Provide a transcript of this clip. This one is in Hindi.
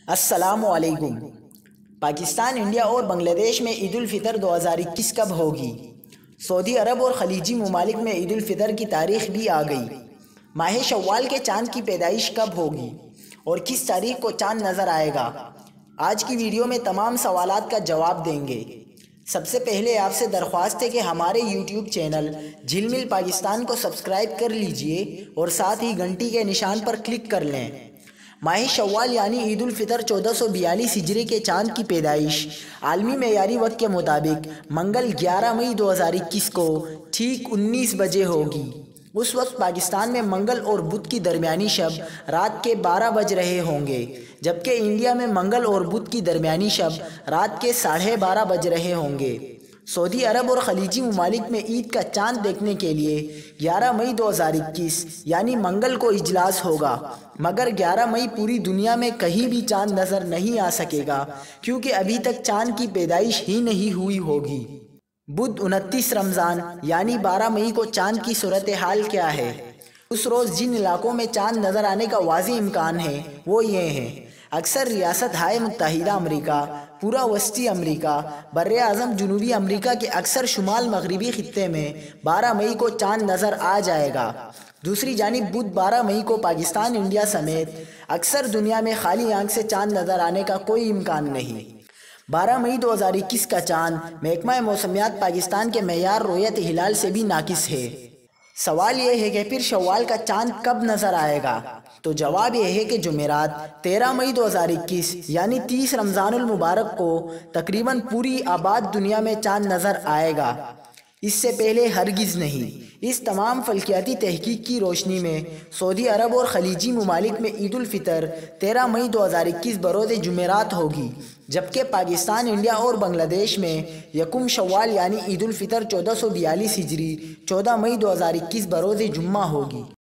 अस्सलामुअलैकुम। पाकिस्तान, इंडिया और बांग्लादेश में ईद उल फितर 2021 कब होगी? सऊदी अरब और खलीजी ममालिक में ईद उल फितर की तारीख भी आ गई। माह शव्वाल के चाँद की पैदाइश कब होगी और किस तारीख को चाँद नज़र आएगा? आज की वीडियो में तमाम सवालात का जवाब देंगे। सबसे पहले आपसे दरख्वास्त है कि हमारे YouTube चैनल झिलमिल पाकिस्तान को सब्सक्राइब कर लीजिए और साथ ही घंटी के निशान पर क्लिक कर लें। माह शव्वाल यानी ईद उल फितर 1442 हिजरी के चाँद की पैदाइश आलमी मेयारी वक्त के मुताबिक मंगल 11 मई 2021 को ठीक 19 बजे होगी। उस वक्त पाकिस्तान में मंगल और बुध की दरमियानी शब रात के 12 बज रहे होंगे, जबकि इंडिया में मंगल और बुध की दरमियानी शब रात के 12:30 बज रहे होंगे। सऊदी अरब और खलीजी ममालिक में ईद का चाँद देखने के लिए 11 मई 2021 यानी मंगल को इजलास होगा, मगर 11 मई पूरी दुनिया में कहीं भी चाँद नज़र नहीं आ सकेगा क्योंकि अभी तक चाँद की पैदाइश ही नहीं हुई होगी। बुध 29 रमज़ान यानी 12 मई को चाँद की सूरत हाल क्या है? उस रोज़ जिन इलाकों में चाँद नज़र आने का वाज़ी इम्कान है वो ये हैं: अक्सर रियासत हाय मुत्तहिदा अमरीका, पूरा वस्ती अमरीका, बर्रे आज़म जनूबी अमरीका के अक्सर शुमाल मगरबी खित्ते में 12 मई को चाँद नज़र आ जाएगा। दूसरी जानिब बुध 12 मई को पाकिस्तान, इंडिया समेत अक्सर दुनिया में खाली आंख से चाँद नज़र आने का कोई इम्कान नहीं। 12 मई 2021 का चाँद महकमा मौसमियात पाकिस्तान के मेयार रोयत हिलाल से भी नाकिस है। सवाल यह है कि फिर शव्वाल का चाँद कब नज़र आएगा? तो जवाब यह है कि जुमेरात 13 मई 2021 यानी 30 रमज़ानुल मुबारक को तकरीबन पूरी आबाद दुनिया में चाँद नज़र आएगा, इससे पहले हरगिज़ नहीं। इस तमाम फल्कियाती तहकीक की रोशनी में सऊदी अरब और खलीजी ममालिक में ईद उल फितर 13 मई 2021 बरोज़ जुमेरात होगी, जबकि पाकिस्तान, इंडिया और बांग्लादेश में यकुम शव्वाल यानी ईद उल फितर 1442 हिजरी 14 मई 2021 बरोज़ जुम्मा होगी।